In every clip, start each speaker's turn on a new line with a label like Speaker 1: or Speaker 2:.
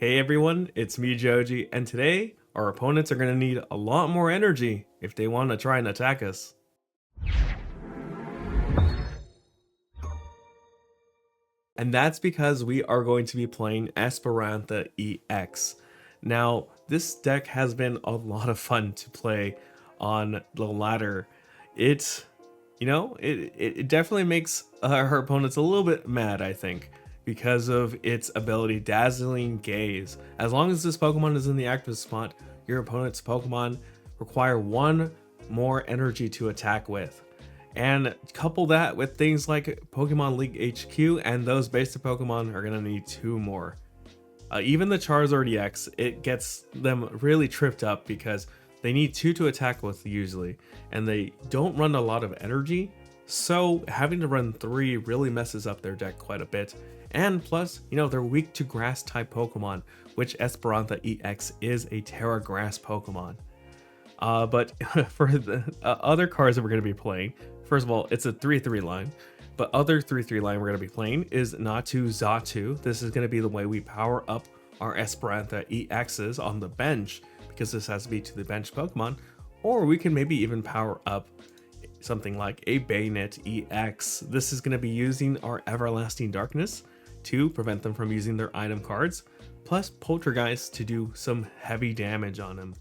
Speaker 1: Hey everyone, it's me Joji, and today our opponents are going to need a lot more energy if they want to try and attack us. And that's because we are going to be playing Espathra EX. Now, this deck has been a lot of fun to play on the ladder. It definitely makes her opponents a little bit mad, I think, because of its ability Dazzling Gaze. As long as this Pokemon is in the active spot, your opponent's Pokemon require one more energy to attack with. And couple that with things like Pokemon League HQ, and those basic Pokemon are gonna need two more. Even the Charizard EX, it gets them really tripped up because they need two to attack with usually, and they don't run a lot of energy, so having to run three really messes up their deck quite a bit. And plus, they're weak to grass type Pokemon, which Espathra EX is a Terra Grass Pokemon. But for the other cards that we're going to be playing, first of all, it's a 3-3 line. But other 3-3 line we're going to be playing is Natu Xatu. This is going to be the way we power up our Espathra EXs on the bench, because this has to be to the bench Pokemon. Or we can maybe even power up something like a Banette EX. This is going to be using our Everlasting Darkness to prevent them from using their item cards, plus Poltergeist to do some heavy damage on them.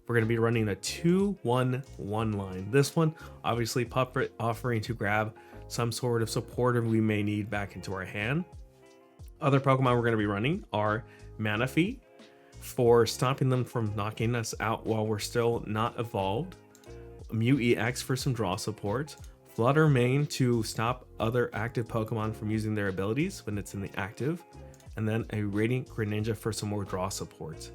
Speaker 1: We're going to be running a 2-1-1 line. This one, obviously, Puppet offering to grab some sort of supporter we may need back into our hand. Other Pokemon we're going to be running are Manaphy for stopping them from knocking us out while we're still not evolved, Mew EX for some draw support, Flutter Mane to stop other active Pokemon from using their abilities when it's in the active, and then a Radiant Greninja for some more draw support.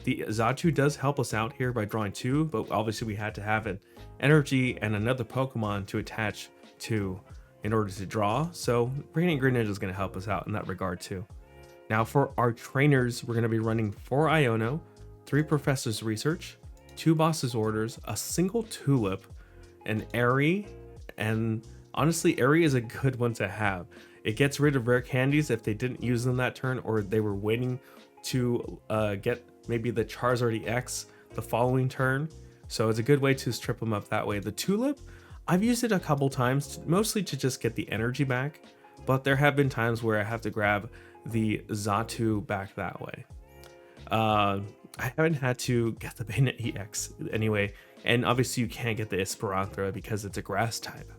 Speaker 1: The Xatu does help us out here by drawing two, but obviously we had to have an energy and another Pokemon to attach to in order to draw, so Radiant Greninja is going to help us out in that regard too. Now for our trainers, we're going to be running 4 Iono, 3 Professor's Research, 2 Boss's Orders, a single Tulip, an Eri, and honestly Eri is a good one to have. It gets rid of rare candies if they didn't use them that turn, or they were waiting to get maybe the Charizard EX the following turn, so it's a good way to strip them up that way. The Tulip, I've used it a couple times, mostly to just get the energy back, but there have been times where I have to grab the Xatu back that way. I haven't had to get the Banette EX anyway, and obviously you can't get the Espathra because it's a grass type.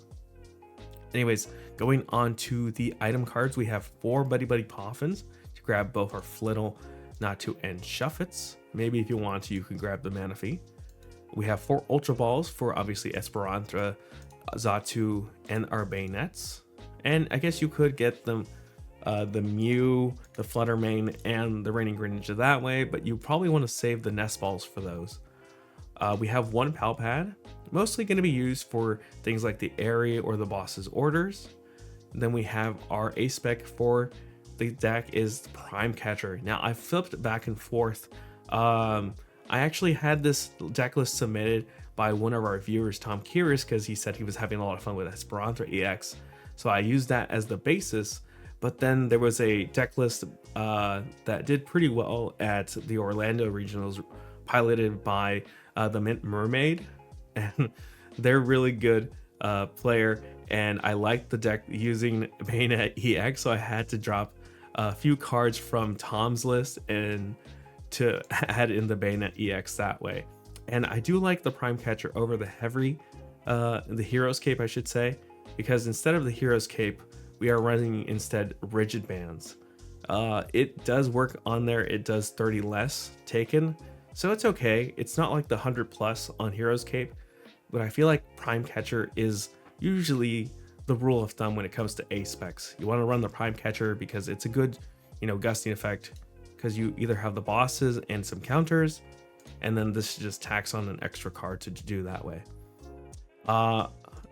Speaker 1: Anyways, going on to the item cards, we have 4 Buddy-Buddy Poffins to grab both our Flittle, Natu, and Shuppets. Maybe if you want to, you can grab the Manaphy. We have 4 Ultra Balls for obviously Espathra, Xatu, and our Banettes. And I guess you could get them the Mew, the Flutter Mane, and the Radiant Greninja that way, but you probably want to save the Nest Balls for those. We have 1 Pal Pad, mostly going to be used for things like the Eri or the Boss's Orders. Then we have our A-Spec for the deck is the Prime Catcher. Now I flipped back and forth. I actually had this deck list submitted by one of our viewers, Tom Kiris, because he said he was having a lot of fun with Espathra EX. So I used that as the basis, but then there was a deck list that did pretty well at the Orlando Regionals, piloted by the Mint Mermaid, and they're really good player, and I liked the deck using Banette EX, so I had to drop a few cards from Tom's list and to add in the Banette EX that way. And I do like the Prime Catcher over the Hero's Cape, I should say, because instead of the Hero's Cape, we are running instead Rigid Bands. It does work on there, it does 30 less taken, so it's okay. It's not like the 100 plus on Hero's Cape, but I feel like Prime Catcher is usually the rule of thumb when it comes to A specs. You want to run the Prime Catcher because it's a good, gusting effect, because you either have the bosses and some counters, and then this just tacks on an extra card to do that way.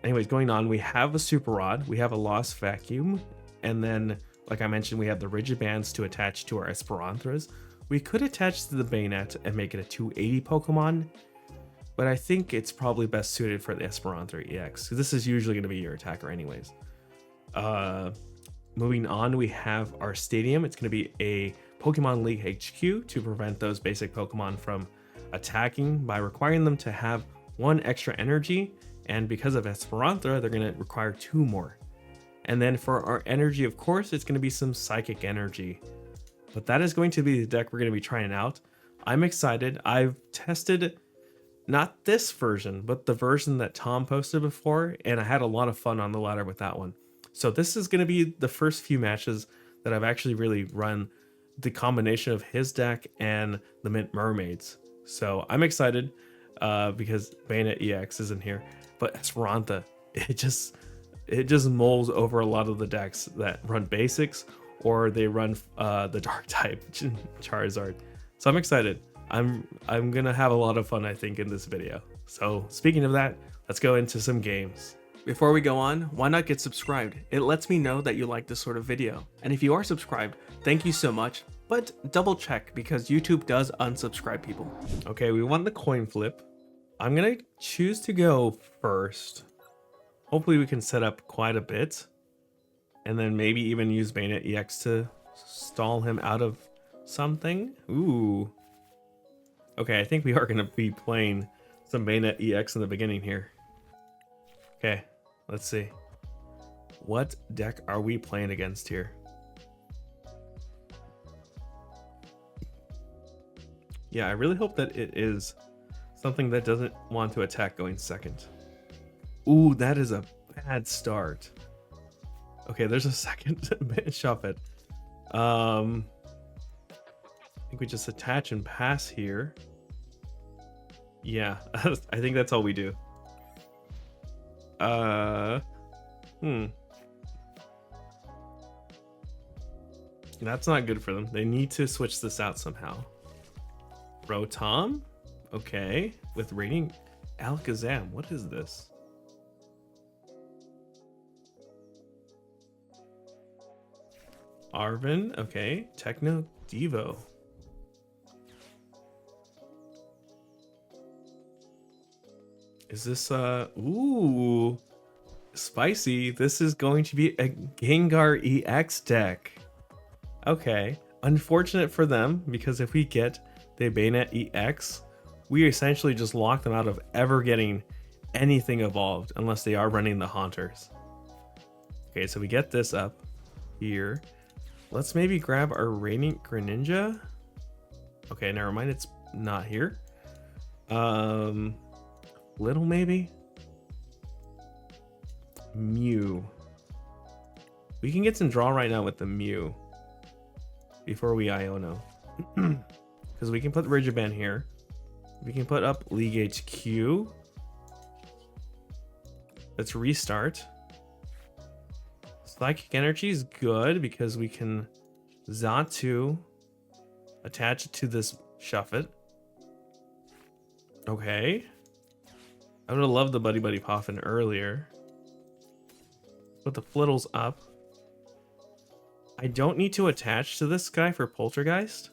Speaker 1: Anyways, going on, we have a Super Rod, we have a Lost Vacuum, and then, like I mentioned, we have the Rigid Bands to attach to our Espathras. We could attach to the Banette and make it a 280 Pokemon, but I think it's probably best suited for the Espathra EX, because this is usually going to be your attacker anyways. Moving on, we have our Stadium. It's going to be a Pokemon League HQ to prevent those basic Pokemon from attacking by requiring them to have 1 extra energy, and because of Espathra, they're going to require 2 more. And then for our energy, of course, it's going to be some psychic energy. But that is going to be the deck we're going to be trying out. I'm excited. I've tested not this version, but the version that Tom posted before, and I had a lot of fun on the ladder with that one. So this is going to be the first few matches that I've actually really run the combination of his deck and the Mint Mermaids. So I'm excited because Banette EX isn't here, but Espathra, it just molds over a lot of the decks that run basics or they run the dark type Charizard. So I'm excited. I'm gonna have a lot of fun, I think, in this video. So speaking of that, let's go into some games. Before we go on, why not get subscribed? It lets me know that you like this sort of video. And if you are subscribed, thank you so much, but double check because YouTube does unsubscribe people. Okay, we want the coin flip. I'm gonna choose to go first. Hopefully we can set up quite a bit and then maybe even use Banette EX to stall him out of something. Ooh. Okay, I think we are gonna be playing some Banette EX in the beginning here. Okay, let's see. What deck are we playing against here? Yeah, I really hope that it is something that doesn't want to attack going second. Ooh, that is a bad start. Okay, there's a second Shuppet. I think we just attach and pass here. Yeah, I think that's all we do. That's not good for them. They need to switch this out somehow. Rotom? Okay. With Radiant Alakazam. What is this? Arvin. Okay. Techno Devo. Is this ooh, spicy. This is going to be a Gengar EX deck. Okay. Unfortunate for them, because if we get the Banette EX, we essentially just lock them out of ever getting anything evolved unless they are running the Haunters. Okay, so we get this up here. Let's maybe grab our Radiant Greninja. Okay, never mind, it's not here. Little maybe? Mew. We can get some draw right now with the Mew before we Iono. Because we can put Rigiband here. We can put up League HQ. Let's restart. Psychic Energy is good because we can Xatu attach it to this Shuppet. Okay. I would have loved the Buddy-Buddy Poffin earlier. Put the Flittles up. I don't need to attach to this guy for Poltergeist.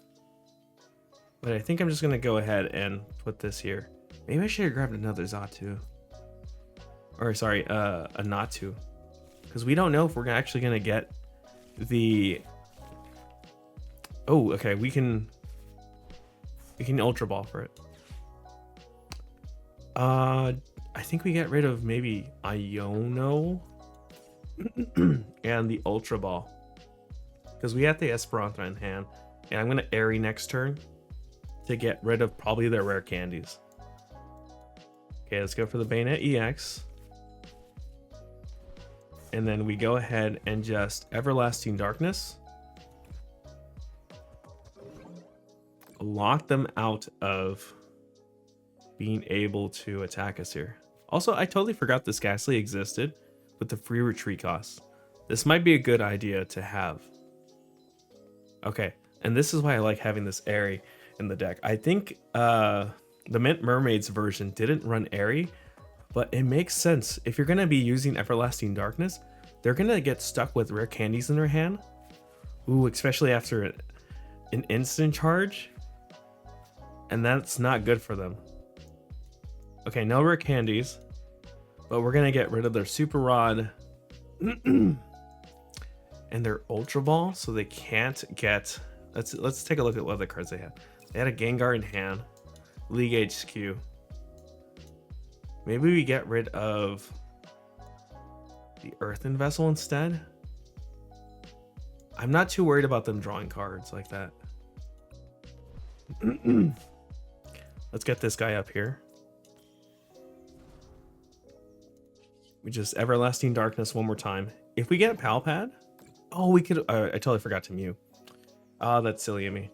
Speaker 1: But I think I'm just going to go ahead and put this here. Maybe I should have grabbed another Xatu. Or sorry, a Natu. Because we don't know if we're actually going to get the... Oh, okay, we can Ultra Ball for it. I think we get rid of maybe Iono and the Ultra Ball. Because we have the Espathra in hand. And I'm going to Eri next turn to get rid of probably their rare candies. Okay, let's go for the Banette EX. And then we go ahead and just Everlasting Darkness. Lock them out of being able to attack us here. Also, I totally forgot this Ghastly existed with the free retreat cost. This might be a good idea to have. Okay, and this is why I like having this Eri in the deck. I think the Mint Mermaids version didn't run Eri, but it makes sense. If you're going to be using Everlasting Darkness, they're going to get stuck with rare candies in their hand. Ooh, especially after an instant charge. And that's not good for them. Okay, no rare candies, but we're going to get rid of their Super Rod and their Ultra Ball, so they can't get Let's take a look at what other cards they had. They had a Gengar in hand, League HQ. Maybe we get rid of the Earthen Vessel instead. I'm not too worried about them drawing cards like that. Let's get this guy up here. We just Everlasting Darkness one more time. If we get Pal Pad, oh, we could. I totally forgot to Mew. Oh, that's silly of me.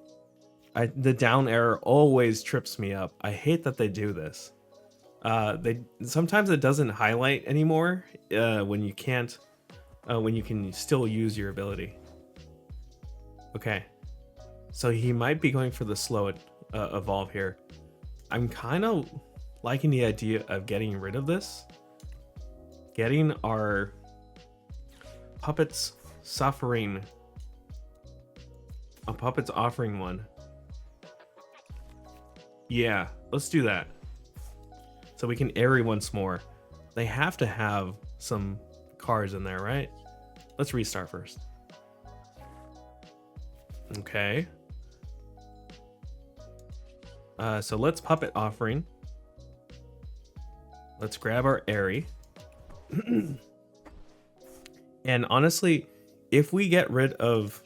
Speaker 1: The down error always trips me up. I hate that they do this. Sometimes it doesn't highlight anymore when you can't, when you can still use your ability. Okay, so he might be going for the slow evolve here. I'm kind of liking the idea of getting rid of this. Getting our Puppets Suffering, a Puppets Offering one. Yeah, let's do that. So we can Eri once more. They have to have some cards in there, right? Let's restart first. Okay. So let's Puppet Offering. Let's grab our Eri. And honestly, if we get rid of,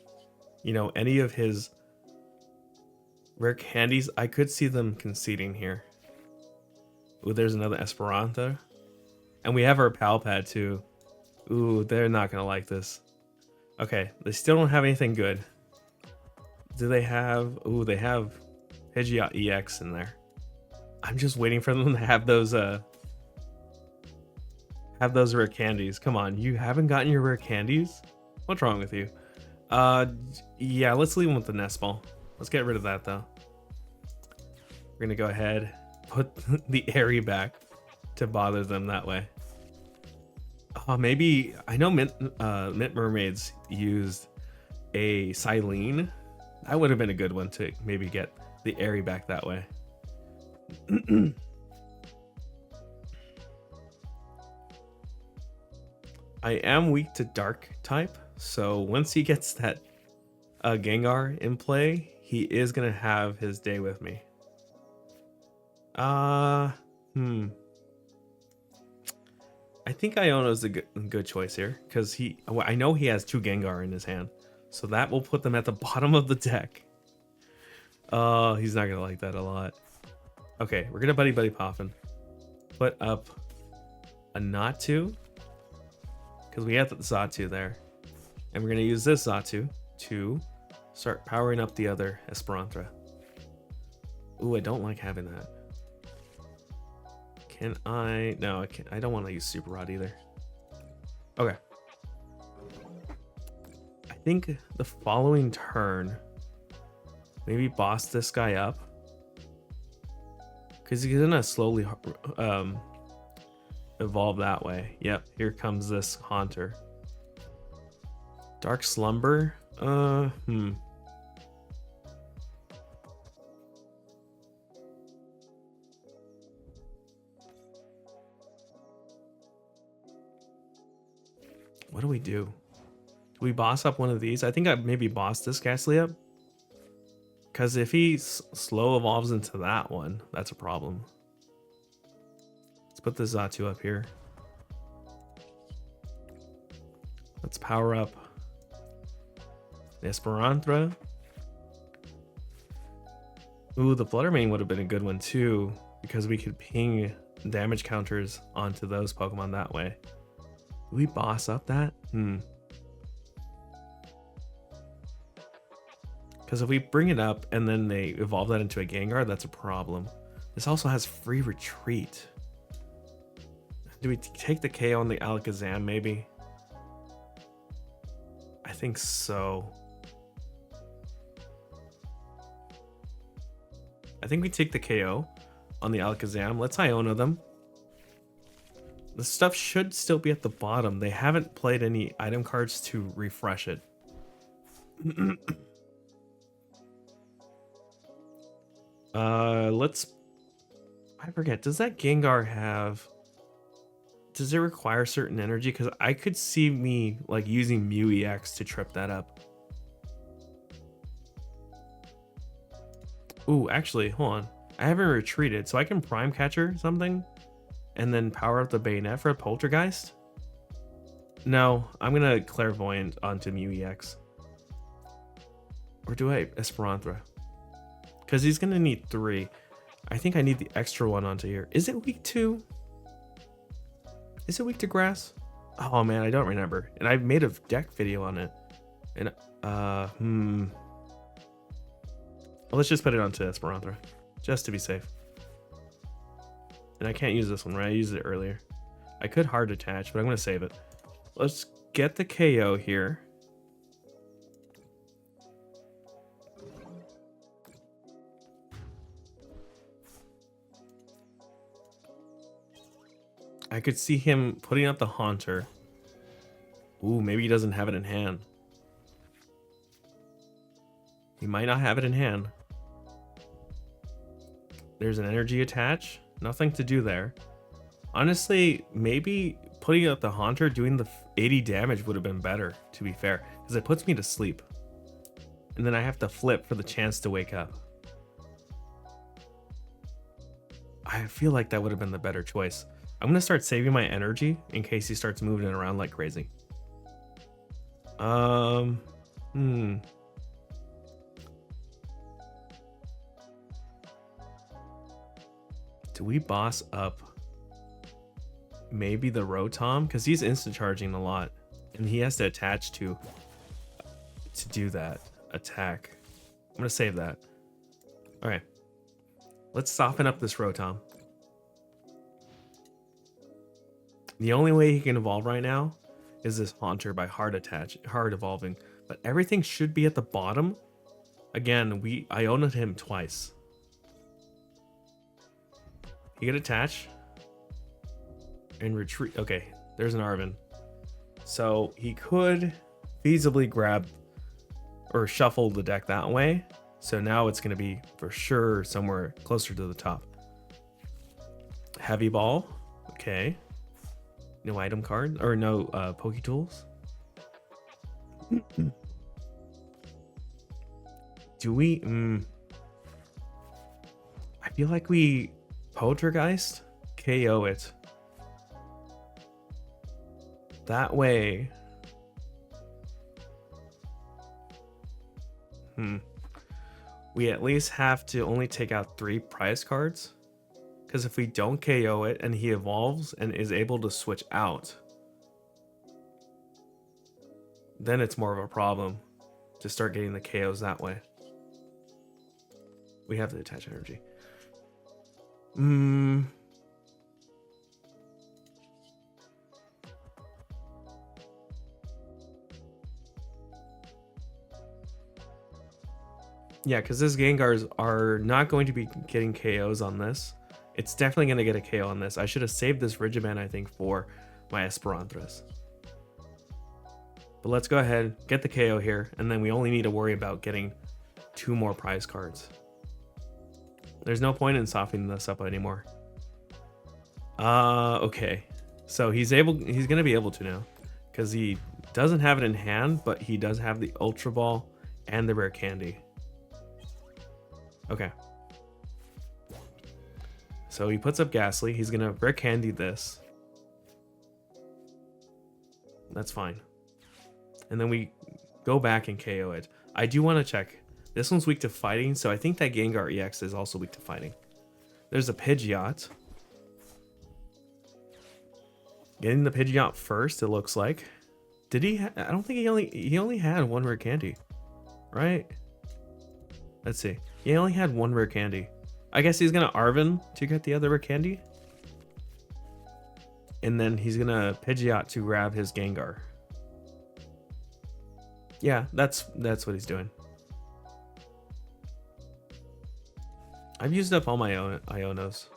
Speaker 1: you know, any of his rare candies, I could see them conceding here. Ooh, there's another Esperanza. And we have our Pal Pad too. Ooh, they're not gonna like this. Okay, they still don't have anything good. Do they have... Ooh, they have Pidgeot EX in there. I'm just waiting for them to have those rare candies. Come on, you haven't gotten your rare candies? What's wrong with you? Yeah, let's leave them with the Nest Ball. Let's get rid of that though. We're gonna go ahead, put the Eri back to bother them that way. Maybe, I know Mint Mermaids used a Silene. That would have been a good one to maybe get the Eri back that way. I am weak to Dark type, so once he gets that Gengar in play, he is gonna have his day with me. I think Iono's a good choice here, because I know he has 2 Gengar in his hand, so that will put them at the bottom of the deck. Oh, he's not gonna like that a lot. Okay, we're gonna Buddy-Buddy Poffin. Put up a Natu, because we have the Xatu there, and we're gonna use this Xatu to start powering up the other Esperanza. Ooh, I don't like having that. Can I? No, I can't. I don't want to use Super Rod either. Okay. I think the following turn, maybe boss this guy up, because he's gonna slowly evolve that way. Yep, here comes this Haunter. Dark Slumber. What do we do? Do we boss up one of these? I think I maybe boss this Ghastly up. Because if he slow evolves into that one, that's a problem. Let's put the Xatu up here. Let's power up the Esperanza. Ooh, the Flutter Mane would have been a good one too, because we could ping damage counters onto those Pokemon that way. Do we boss up that? Because if we bring it up and then they evolve that into a Gengar, that's a problem. This also has free retreat. Do we take the KO on the Alakazam maybe? I think so. I think we take the KO on the Alakazam. Let's Iono them. The stuff should still be at the bottom. They haven't played any item cards to refresh it. I forget, does that Gengar have... Does it require certain energy? Because I could see me like using Mew EX to trip that up. Ooh, actually, hold on. I haven't retreated, so I can Prime Catcher something and then power up the Banette for a Poltergeist? No, I'm gonna Clairvoyant onto Mew EX. Or do I Esperanthra? Because he's gonna need 3. I think I need the extra one onto here. Is it weak to? Is it weak to grass? Oh man, I don't remember. And I've made a deck video on it. And well, let's just put it onto Esperanthra, just to be safe. And I can't use this one, right? I used it earlier. I could hard attach, but I'm gonna save it. Let's get the KO here. I could see him putting out the Haunter. Ooh, maybe he doesn't have it in hand. He might not have it in hand. There's an energy attach. Nothing to do there. Honestly, maybe putting out the Haunter, doing the 80 damage would have been better, to be fair. Because it puts me to sleep. And then I have to flip for the chance to wake up. I feel like that would have been the better choice. I'm going to start saving my energy in case he starts moving it around like crazy. Do we boss up maybe the Rotom? Because he's instant charging a lot. And he has to attach to do that attack. I'm going to save that. Alright. Let's soften up this Rotom. The only way he can evolve right now is this Haunter by hard evolving. But everything should be at the bottom. Again, I Iono'd him twice. He could attach and retreat. Okay, there's an Arven. So he could feasibly grab or shuffle the deck that way. So now it's going to be for sure somewhere closer to the top. Heavy Ball. Okay. No item card or no Poke Tools. Do we? I feel like we Poltergeist, KO it. That way. We at least have to only take out 3 prize cards. Because if we don't KO it and he evolves and is able to switch out, then it's more of a problem to start getting the KOs that way. We have to attach energy. Yeah, because these Gengars are not going to be getting KOs on this. It's definitely going to get a KO on this. I should have saved this Regiman, I think, for my Esperanthras. But let's go ahead, get the KO here, and then we only need to worry about getting 2 more prize cards. There's no point in softening this up anymore. Okay. So he's going to be able to now. Because he doesn't have it in hand, but he does have the Ultra Ball and the Rare Candy. Okay. So he puts up Ghastly. He's going to Rare Candy this. That's fine. And then we go back and KO it. I do want to check. This one's weak to fighting, so I think that Gengar EX is also weak to fighting. There's a Pidgeot. Getting the Pidgeot first, it looks like. Did he? I don't think he only had 1 Rare Candy, right? Let's see. He only had 1 Rare Candy. I guess he's gonna Arven to get the other Rare Candy, and then he's gonna Pidgeot to grab his Gengar. Yeah, that's what he's doing. I've used up all my Ionos.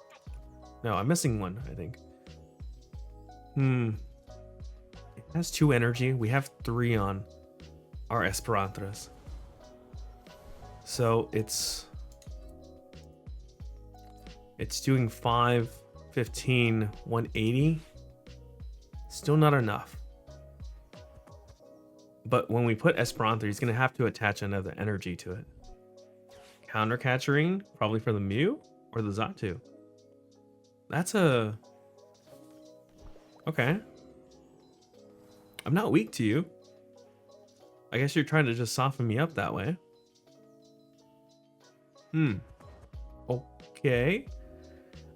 Speaker 1: No, I'm missing one, I think. It has 2 energy. We have 3 on our Esperanthras. So it's doing 5, 15, 180. Still not enough. But when we put Esperanthra, he's going to have to attach another energy to it. Counter Catchering, probably for the Mew or the Xatu. That's a... Okay. I'm not weak to you. I guess you're trying to just soften me up that way. Okay.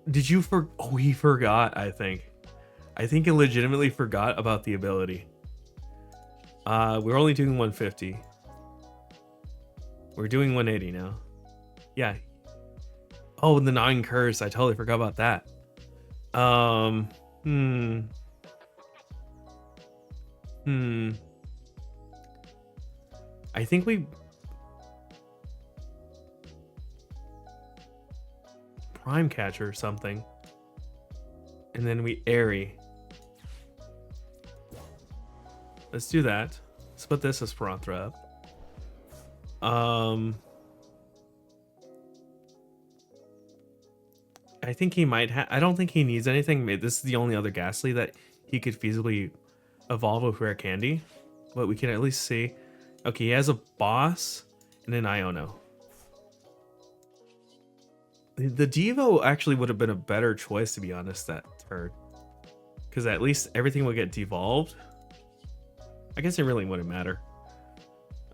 Speaker 1: Did you Oh, he forgot, I think. I think he legitimately forgot about the ability. We're only doing 150. We're doing 180 now. Yeah. Oh, the 9 curse. I totally forgot about that. I think we... Prime Catcher or something. And then we Eri. Let's do that. Let's put this Espathra up. I think he might have... I don't think he needs anything. This is the only other Ghastly that he could feasibly evolve with Rare Candy. But we can at least see. Okay, he has a boss and an Iono. The Devo actually would have been a better choice, to be honest, that turn. Because at least everything would get devolved. I guess it really wouldn't matter.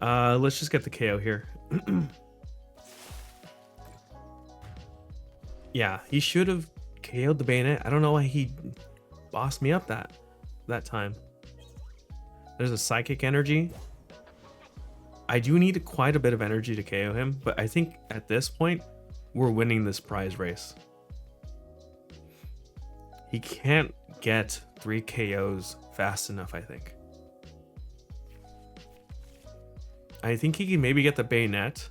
Speaker 1: Let's just get the KO here. Yeah, he should have KO'd the Banette. I don't know why he bossed me up that time. There's a Psychic Energy. I do need quite a bit of energy to KO him, but I think at this point, we're winning this prize race. He can't get 3 KOs fast enough, I think. I think he can maybe get the Banette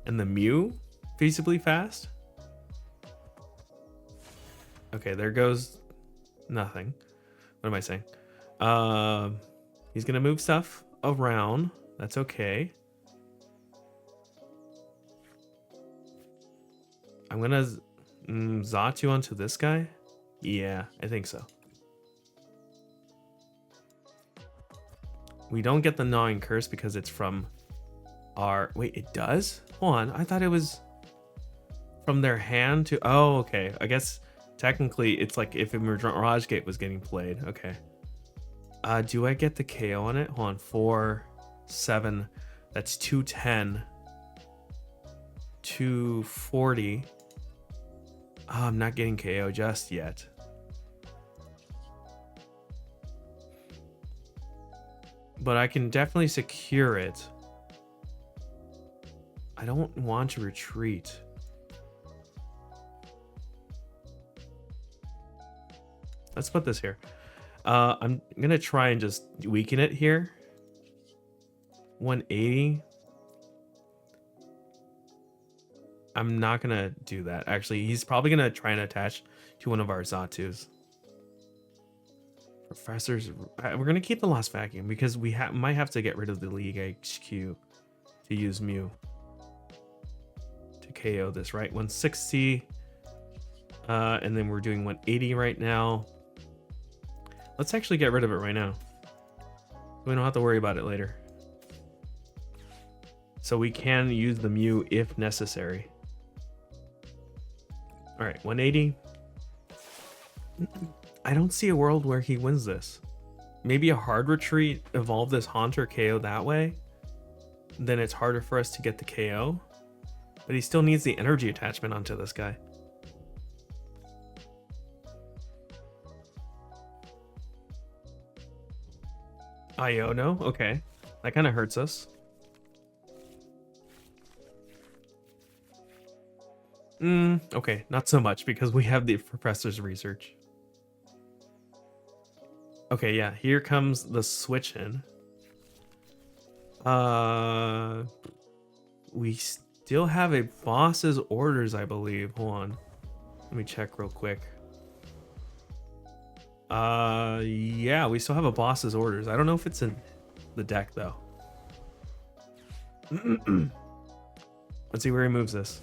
Speaker 1: and the Mew feasibly fast. Okay, there goes nothing. What am I saying? He's gonna move stuff around. That's okay. I'm gonna Xatu onto this guy. Yeah, I think so. We don't get the gnawing curse because it's from our... Wait, it does? Hold on, I thought it was from their hand to... Oh, okay. I guess technically it's like if a Mirage Gate was getting played. Okay. Do I get the KO on it? Hold on, 4, 7. That's 210. 240. Oh, I'm not getting KO just yet. But I can definitely secure it. I don't want to retreat. Let's put this here. I'm gonna try and just weaken it here. 180. I'm not gonna do that. Actually, he's probably gonna try and attach to one of our Xatus. Professors, we're gonna keep the Lost Vacuum because we might have to get rid of the League HQ to use Mew to KO this, right? 160, and then we're doing 180 right now. Let's actually get rid of it right now. We don't have to worry about it later. So we can use the Mew if necessary. All right, 180. I don't see a world where he wins this. Maybe a hard retreat, evolve this Haunter KO that way. Then it's harder for us to get the KO. But he still needs the energy attachment onto this guy. Iono, okay. That kind of hurts us. Okay, not so much because we have the Professor's Research. Okay, yeah, here comes the switch in. We still have a boss's orders, I believe. Hold on. Let me check real quick. Yeah, we still have a boss's orders. I don't know if it's in the deck though. Let's see where he moves this.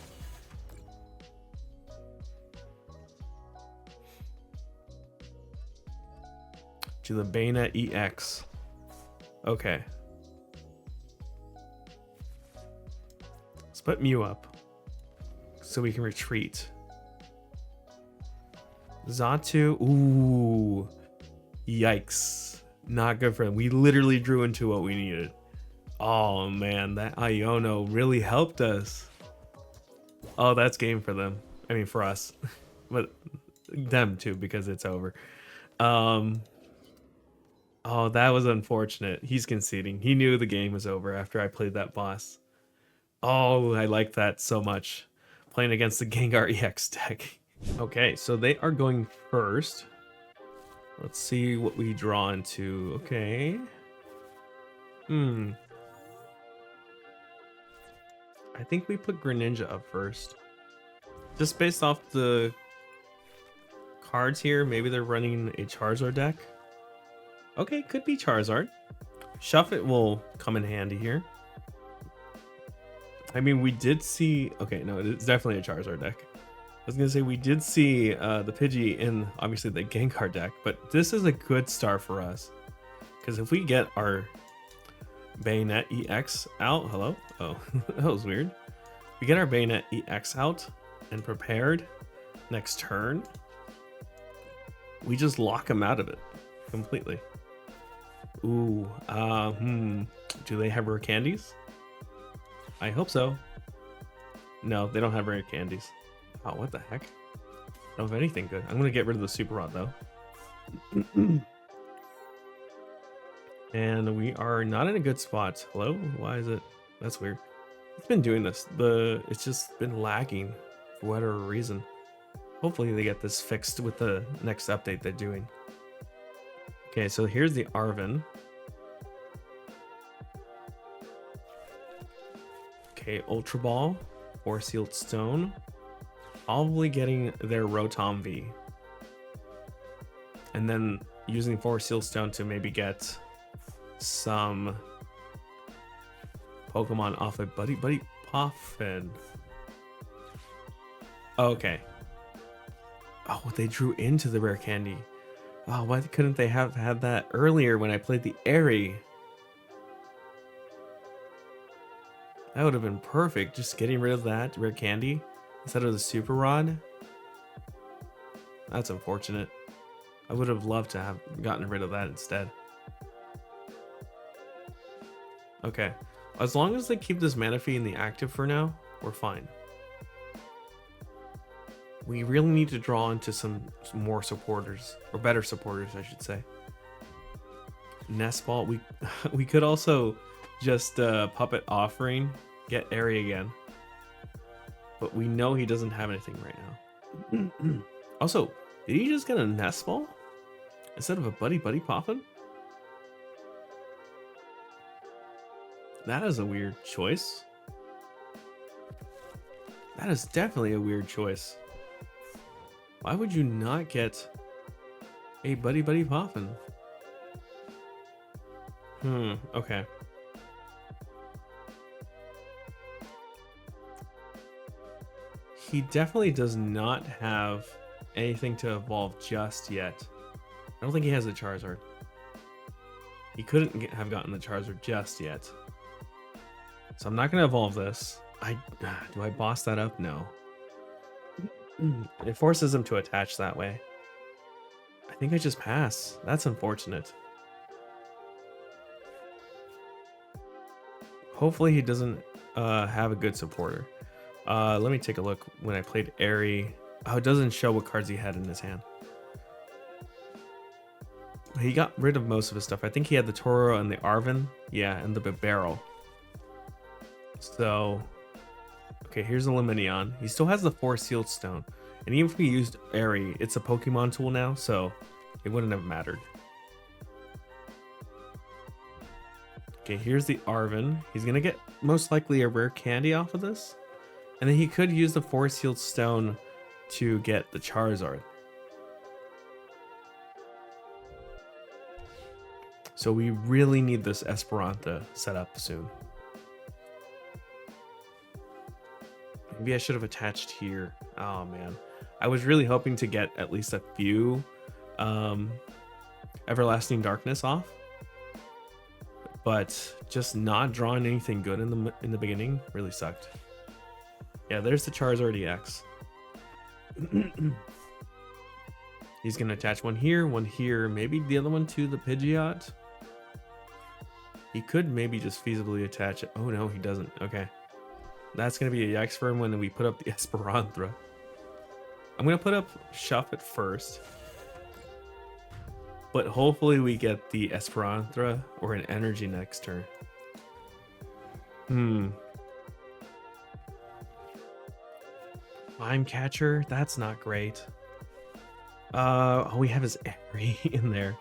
Speaker 1: To the Banette EX. Okay. Let's put Mew up. so we can retreat. Xatu, ooh, yikes. Not good for them. We literally drew into what we needed. Oh man, that Iono really helped us. Oh, that's game for them. I mean, for us. But them too, because it's over. Oh, that was unfortunate. He's conceding. He knew the game was over after I played that boss. Oh, I like that so much. Playing against the Gengar EX deck. Okay, so they are going first. Let's see what we draw into. Okay. I think we put Greninja up first. Just based off the cards here, maybe they're running a Charizard deck. Okay, could be Charizard. Shuppet will come in handy here. I mean, we did see... Okay, no, it's definitely a Charizard deck. I was going to say, we did see the Pidgey in, obviously, the Gengar deck, but this is a good start for us. Because if we get our Banette EX out... Hello? Oh, that was weird. We get our Banette EX out and prepared next turn, we just lock him out of it completely. Ooh, do they have rare candies? I hope so. No, they don't have rare candies. Oh, what the heck? I don't have anything good. I'm gonna get rid of the Super Rod though. And we are not in a good spot. Hello? Why is it? That's weird. It's been doing this. It's just been lagging for whatever reason. Hopefully they get this fixed with the next update they're doing. Okay, so here's the Arven. Okay, Ultra Ball or Sealed Stone. Probably getting their Rotom V. And then using 4 Sealed Stone to maybe get some Pokemon off of Buddy-Buddy Poffin. Okay. Oh, they drew into the rare candy. Oh, why couldn't they have had that earlier when I played the Eri? That would have been perfect, just getting rid of that rare candy instead of the Super Rod. That's unfortunate. I would have loved to have gotten rid of that instead. Okay, as long as they keep this Manaphy in the active for now, we're fine. We really need to draw into some more supporters, or better supporters, I should say. Nest Ball, we could also just Puppet Offering, get Eri again. But we know he doesn't have anything right now. Also, did he just get a Nest Ball instead of a Buddy-Buddy Poffin? That is a weird choice. That is definitely a weird choice. Why would you not get a Buddy-Buddy Poffin? Okay. He definitely does not have anything to evolve just yet. I don't think he has a Charizard. He couldn't have gotten the Charizard just yet. So I'm not going to evolve this. Do I boss that up? No. It forces him to attach that way. I think I just pass. That's unfortunate. Hopefully he doesn't have a good supporter. Let me take a look when I played Eri. Oh, it doesn't show what cards he had in his hand. He got rid of most of his stuff. I think he had the Toro and the Arven. Yeah, and the Bibarel. So, okay, here's the Lumineon. He still has the 4 Sealed Stone. And even if we used Eri, it's a Pokemon tool now, so it wouldn't have mattered. Okay, here's the Arven. He's going to get most likely a rare candy off of this. And then he could use the 4 Sealed Stone to get the Charizard. So we really need this Espathra set up soon. Maybe I should have attached here. Oh man. I was really hoping to get at least a few Everlasting Darkness off. But just not drawing anything good in the beginning really sucked. Yeah, there's the Charizard EX. He's gonna attach one here, maybe the other one to the Pidgeot. He could maybe just feasibly attach it. Oh no, he doesn't. Okay. That's gonna be a EX for him when we put up the Espathra. I'm gonna put up Shuppet first. But hopefully we get the Espathra or an energy next turn. Prime Catcher, that's not great. Oh, we have his Eri in there.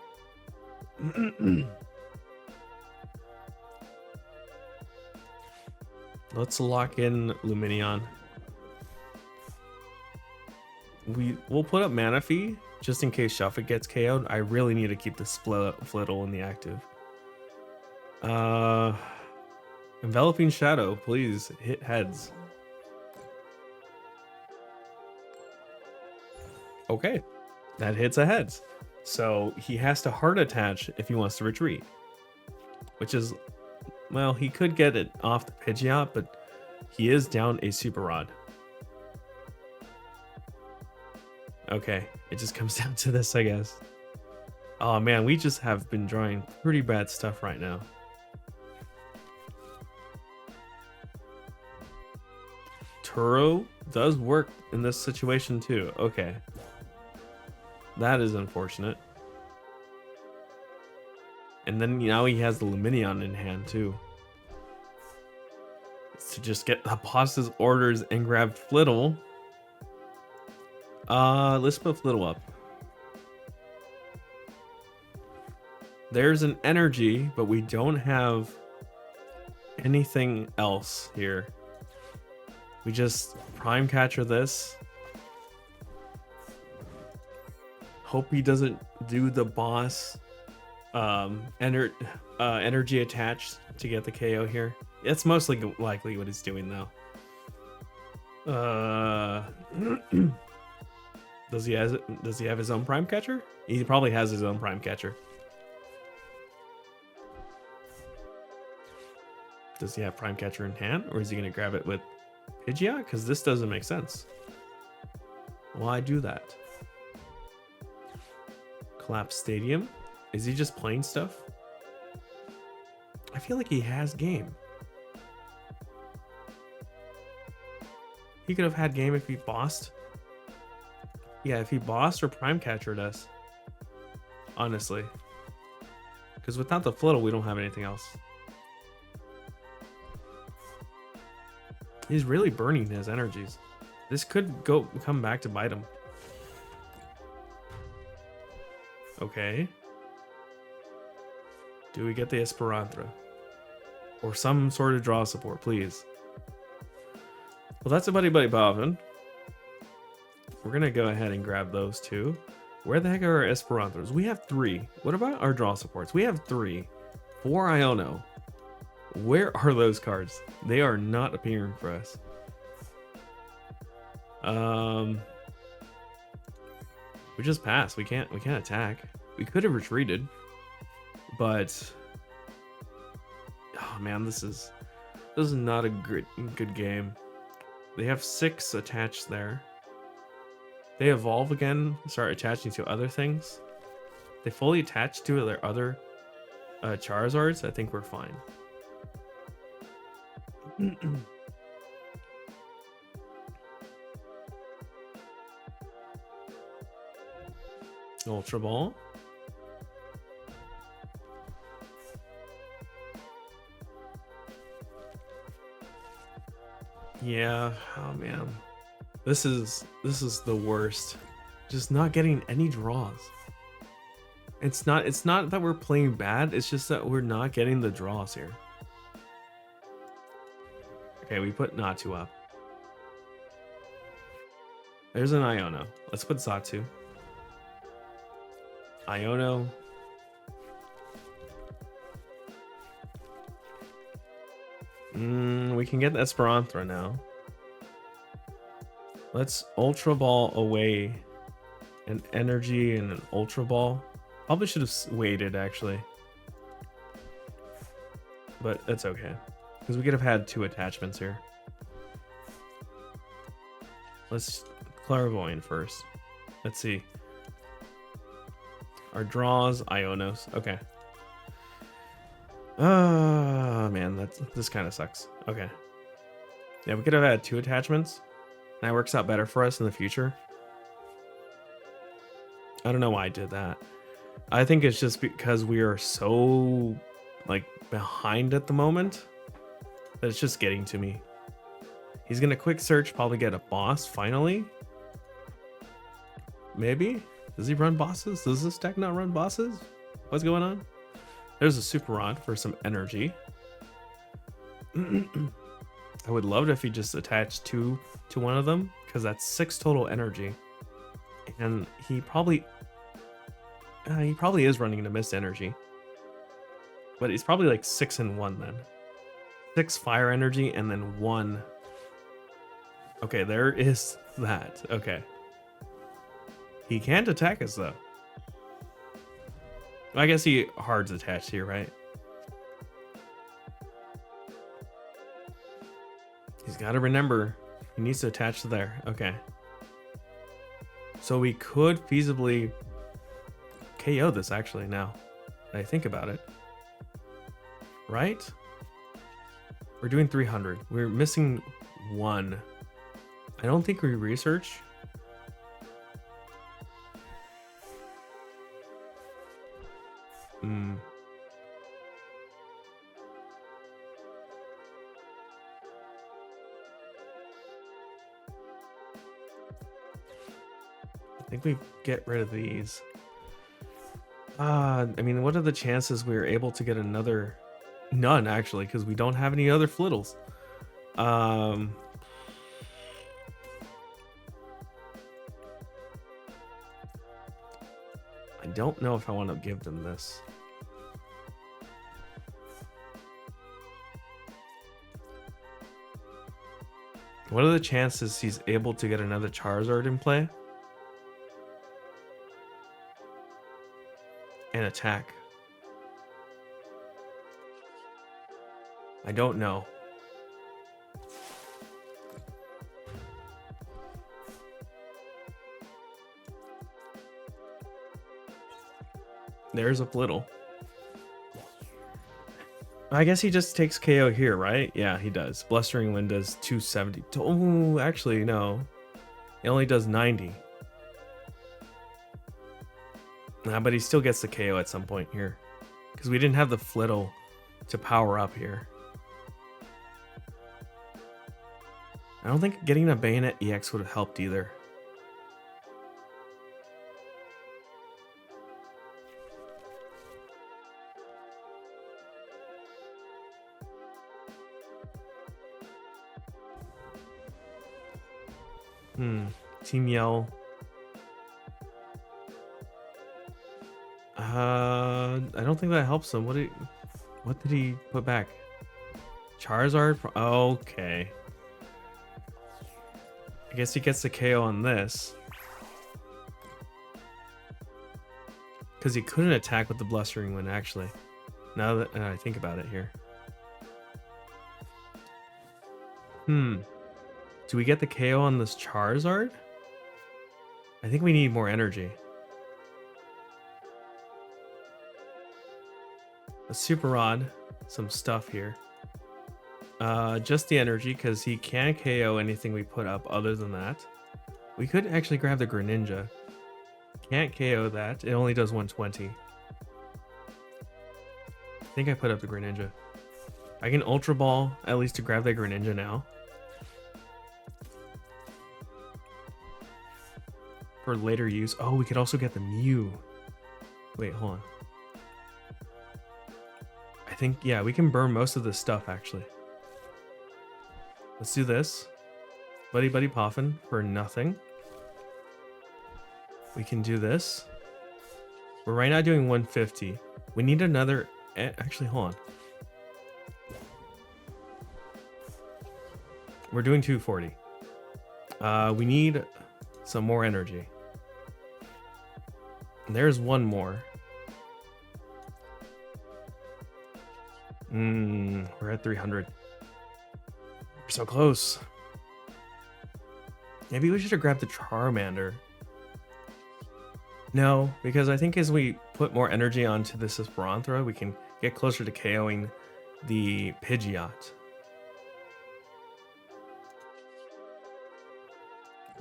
Speaker 1: Let's lock in Lumineon. We'll put up Manaphy just in case Shuffet gets KO'd. I really need to keep the Flittle in the active. Enveloping Shadow, please hit heads. Okay, that hits a heads. So he has to hard attach if he wants to retreat. Which is, well, he could get it off the Pidgeot, but he is down a Super Rod. Okay, it just comes down to this, I guess. Oh man, we just have been drawing pretty bad stuff right now. Turo does work in this situation too. Okay. That is unfortunate. And then now he has the Lumineon in hand too. It's to just get the boss's orders and grab Flittle. Let's put Flittle up. There's an energy, but we don't have anything else here. We just Prime Catcher this. Hope he doesn't do the boss energy attached to get the KO here. It's mostly likely what he's doing though. Does he have his own Prime Catcher? He probably has his own Prime Catcher. Does he have Prime Catcher in hand, or is he gonna grab it with Pidgeot? Because this doesn't make sense. Why do that? Collapse Stadium? Is he just playing stuff? I feel like he has game. He could have had game if he bossed. Yeah, if he bossed or Prime Catchered us. Honestly. Because without the Flittle, we don't have anything else. He's really burning his energies. This could come back to bite him. Okay. Do we get the Espathra? Or some sort of draw support, please. Well, that's a Buddy-Buddy Poffin. We're gonna go ahead and grab those two. Where the heck are our Espathras? We have 3. What about our draw supports? We have 3. 4 Iono. Where are those cards? They are not appearing for us. We just passed. We can't attack. We could have retreated, but oh man, this is not a good game. They have 6 attached there. They evolve again, start attaching to other things. They fully attach to their other Charizards. I think we're fine. Ultra Ball. Yeah, oh man. This is the worst. Just not getting any draws. It's not that we're playing bad, it's just that we're not getting the draws here. Okay, we put Natu up. There's an Iono. Let's put Xatu. Iono. We can get the Espathra now. Let's Ultra Ball away an energy and an Ultra Ball. Probably should have waited actually. But that's okay. Because we could have had 2 attachments here. Let's Clairvoyant first. Let's see. Our draws, Ionos. Okay. Man, this kind of sucks. Okay. Yeah, we could have had 2 attachments. That works out better for us in the future. I don't know why I did that. I think it's just because we are so like behind at the moment that it's just getting to me. He's gonna quick search, probably get a boss finally. Maybe? Does he run bosses? Does this deck not run bosses? What's going on? There's a Super Rod for some energy. I would love it if he just attached 2 to one of them, because that's 6 total energy. And he probably is running into Mist Energy. But he's probably like 6 and 1 then. 6 fire energy and then 1. Okay, there is that. Okay. He can't attack us though. I guess he hard's attached here, right? He's got to remember he needs to attach to there. Okay. So we could feasibly KO this actually now that I think about it. Right? We're doing 300. We're missing 1. I don't think we research. I think we get rid of these. I mean, what are the chances we're able to get another? None, actually, because we don't have any other Flittles. I don't know if I want to give them this. What are the chances he's able to get another Charizard in play? And attack. I don't know. There's a Flittle. I guess he just takes KO here, right? Yeah, he does. Blustering Wind does 270. Oh, actually, no. It only does 90. Nah, but he still gets the KO at some point here. Because we didn't have the Flittle to power up here. I don't think getting a Banette EX would have helped either. Team Yell. I don't think that helps him. What did he put back? Charizard? Okay. I guess he gets the KO on this. Because he couldn't attack with the Blustering Wind, actually. Now that I think about it here. Do we get the KO on this Charizard? I think we need more energy. A Super Rod, some stuff here. Just the energy, because he can't KO anything we put up other than that. We could actually grab the Greninja. Can't KO that. It only does 120. I think I put up the Greninja. I can Ultra Ball at least to grab the Greninja now. For later use. Oh, we could also get the Mew. Wait, hold on. I think, yeah, we can burn most of this stuff, actually. Let's do this. Buddy-Buddy Poffin for nothing. We can do this. We're right now doing 150. We need another... Actually, hold on. We're doing 240. We need some more energy. And there's one more. We're at 300. We're so close. Maybe we should have grabbed the Charmander. No, because I think as we put more energy onto this Esperanthra, we can get closer to KOing the Pidgeot.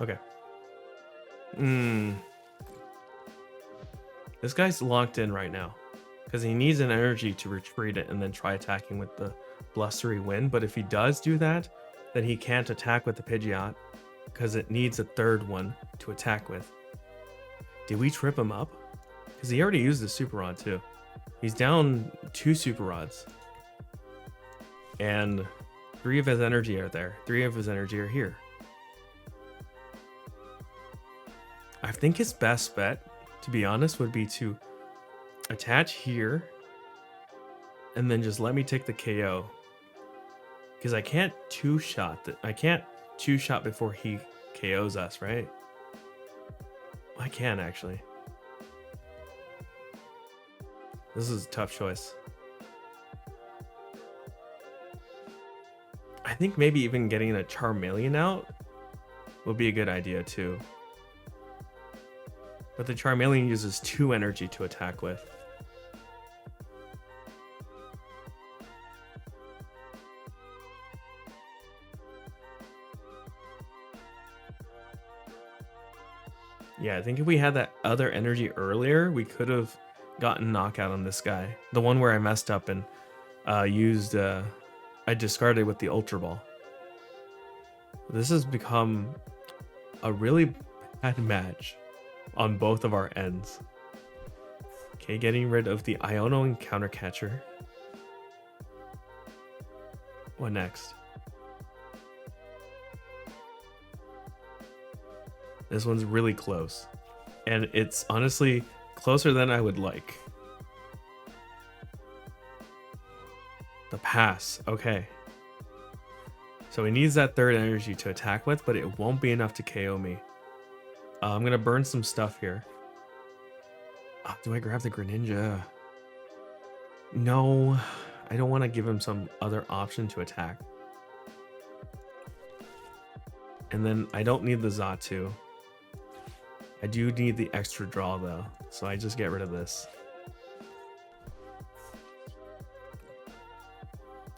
Speaker 1: Okay. This guy's locked in right now because he needs an energy to retreat it and then try attacking with the Blustery Wind. But if he does do that, then he can't attack with the Pidgeot because it needs a third one to attack with. Did we trip him up? Because he already used the Super Rod too. He's down 2 Super Rods. And 3 of his energy are there. 3 of his energy are here. I think his best bet, to be honest, would be to attach here and then just let me take the KO. Because I can't two-shot that. I can't two-shot before he KOs us, right? I can actually. This is a tough choice. I think maybe even getting a Charmeleon out would be a good idea too. But the Charmeleon uses 2 energy to attack with. Yeah, I think if we had that other energy earlier, we could have gotten knockout on this guy. The one where I messed up and I discarded with the Ultra Ball. This has become a really bad match on both of our ends. Okay, getting rid of the Iono and Counter Catcher. What next? This one's really close. And it's honestly closer than I would like. The pass, okay. So he needs that third energy to attack with, but it won't be enough to KO me. I'm gonna burn some stuff here. Do I grab the Greninja? No, I don't want to give him some other option to attack. And then I don't need the Xatu. I do need the extra draw though, so I just get rid of this.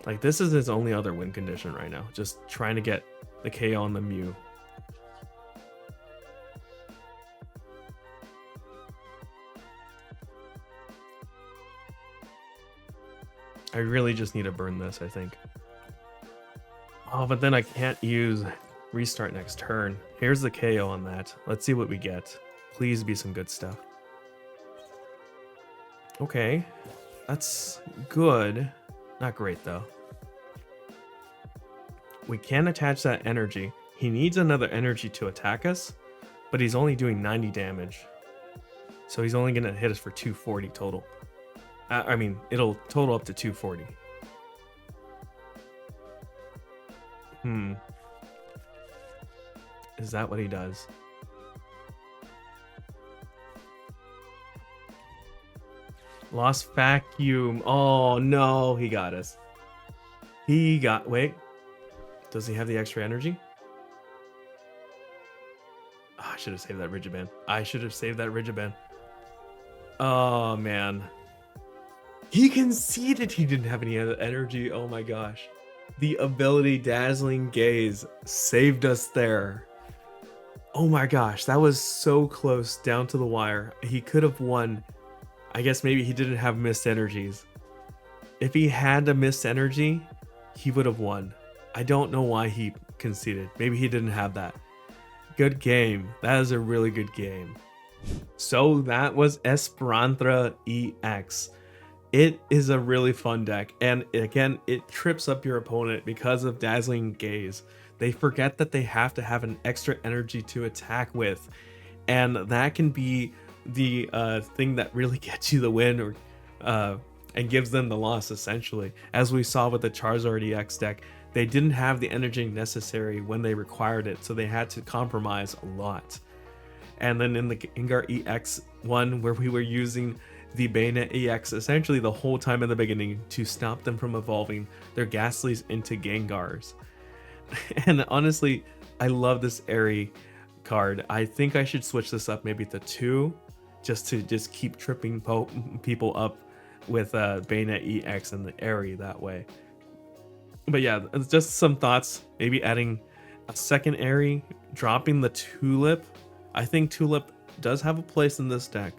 Speaker 1: Like, this is his only other win condition right now. Just trying to get the KO on the Mew. I really just need to burn this, I think. Oh, but then I can't use restart next turn. Here's the KO on that. Let's see what we get. Please be some good stuff. Okay, that's good. Not great though. We can attach that energy. He needs another energy to attack us, but he's only doing 90 damage. So he's only gonna hit us for 240 total. I mean, it'll total up to 240. Is that what he does? Lost vacuum. Oh no, he got us. Wait. Does he have the extra energy? Oh, I should have saved that Rigiband. Oh man. He conceded he didn't have any other energy. Oh my gosh. The ability Dazzling Gaze saved us there. Oh my gosh, that was so close down to the wire. He could have won. I guess maybe he didn't have missed energies. If he had a missed energy, he would have won. I don't know why he conceded. Maybe he didn't have that. Good game. That is a really good game. So that was Esperanthra EX. It is a really fun deck, and again, it trips up your opponent because of Dazzling Gaze. They forget that they have to have an extra energy to attack with, and that can be the thing that really gets you the win, or and gives them the loss essentially. As we saw with the Charizard EX deck, they didn't have the energy necessary when they required it, so they had to compromise a lot. And then in the Gengar EX one, where we were using the Banette EX essentially the whole time in the beginning to stop them from evolving their Ghastlies into Gengars. And honestly, I love this Eri card. I think I should switch this up maybe to 2, just to keep tripping people up with Banette EX and the Eri that way. But yeah, it's just some thoughts. Maybe adding a second Eri, dropping the Tulip. I think Tulip does have a place in this deck,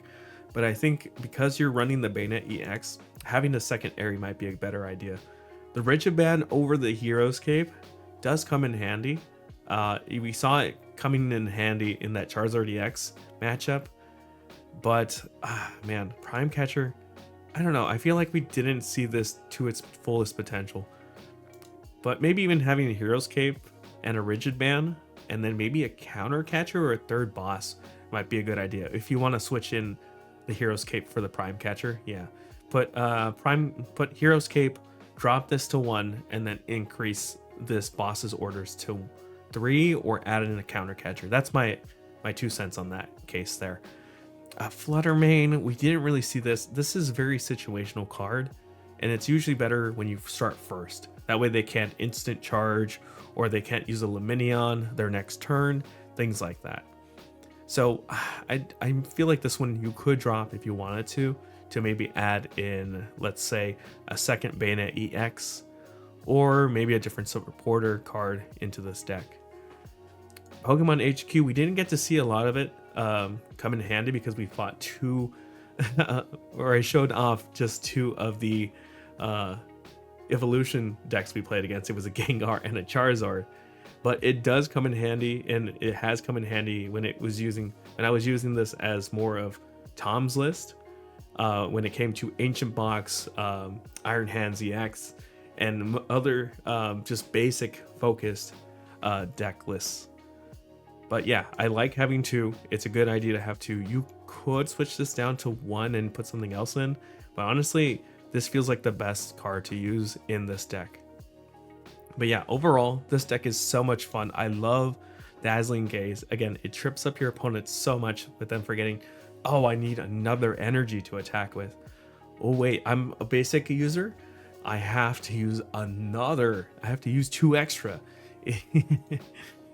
Speaker 1: but I think because you're running the Banette EX, having a second Eri might be a better idea. The Rigid Band over the Hero's Cape does come in handy. We saw it coming in handy in that Charizard EX matchup, but man, Prime Catcher, I don't know. I feel like we didn't see this to its fullest potential. But maybe even having a Hero's Cape and a Rigid Band, and then maybe a counter catcher or a third boss might be a good idea. If you want to switch in the Hero's Cape for the Prime Catcher, yeah. Put Hero's Cape, drop this to 1, and then increase this boss's orders to 3, or add in a counter catcher. That's my 2 cents on that case there. Flutter Mane, we didn't really see this. This is a very situational card, and it's usually better when you start first. That way they can't instant charge, or they can't use a Luminion their next turn, things like that. So I feel like this one you could drop if you wanted to maybe add in, let's say, a second Banette EX, or maybe a different supporter card into this deck. Pokemon HQ, we didn't get to see a lot of it come in handy because we fought 2, or I showed off just 2 of the evolution decks we played against. It was a Gengar and a Charizard, but it does come in handy, and it has come in handy when I was using this as more of Tom's list, when it came to Ancient Box, Iron Hands EX, and other just basic focused deck lists. But yeah, I like having 2. It's a good idea to have 2. You could switch this down to 1 and put something else in, but honestly, this feels like the best card to use in this deck. But yeah, overall, this deck is so much fun. I love Dazzling Gaze. Again, it trips up your opponent so much with them forgetting, oh, I need another energy to attack with. Oh wait, I'm a basic user. I have to use 2 extra.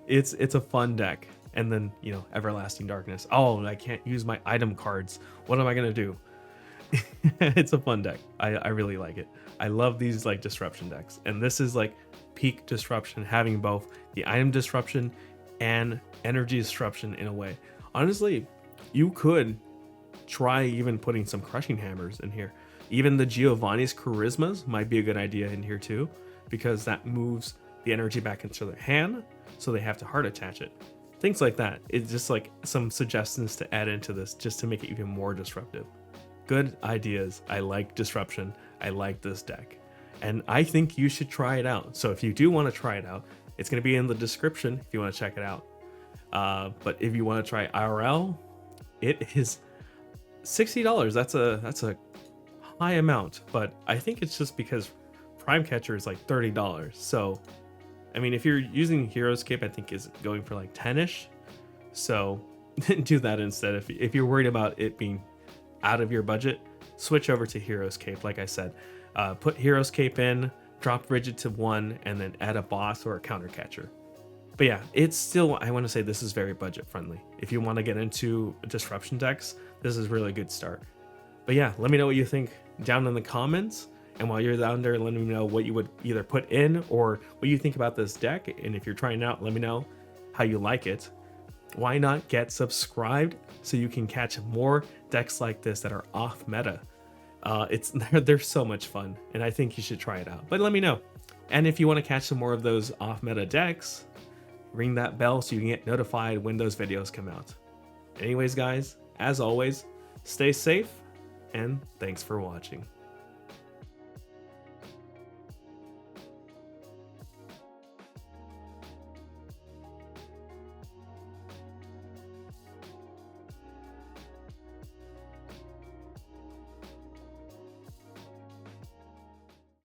Speaker 1: It's a fun deck. And then, you know, Everlasting Darkness. Oh, I can't use my item cards. What am I gonna do? It's a fun deck. I really like it. I love these like disruption decks, and this is like peak disruption, having both the item disruption and energy disruption in a way. Honestly, you could try even putting some crushing hammers in here. Even the Giovanni's Charismas might be a good idea in here too, because that moves the energy back into their hand, so they have to hard attach it. Things like that. It's just like some suggestions to add into this just to make it even more disruptive. Good ideas. I like disruption. I like this deck, and I think you should try it out. So if you do want to try it out, it's going to be in the description if you want to check it out. But if you want to try IRL, it is $60. That's a high amount, but I think it's just because Prime Catcher is like $30. So I mean, if you're using Hero's Cape, I think is going for like 10ish. So do that instead. If you're worried about it being out of your budget, switch over to Hero's Cape. Like I said, put Hero's Cape in, drop Rigid to 1, and then add a boss or a counter catcher. But yeah, it's still, I want to say this is very budget friendly. If you want to get into disruption decks, this is really a good start. But yeah, let me know what you think down in the comments. And while you're down there, let me know what you would either put in or what you think about this deck. And if you're trying it out, let me know how you like it. Why not get subscribed so you can catch more decks like this that are off meta? They're so much fun, and I think you should try it out. But let me know. And if you want to catch some more of those off meta decks, ring that bell so you can get notified when those videos come out. Anyways, guys, as always, stay safe, and thanks for watching.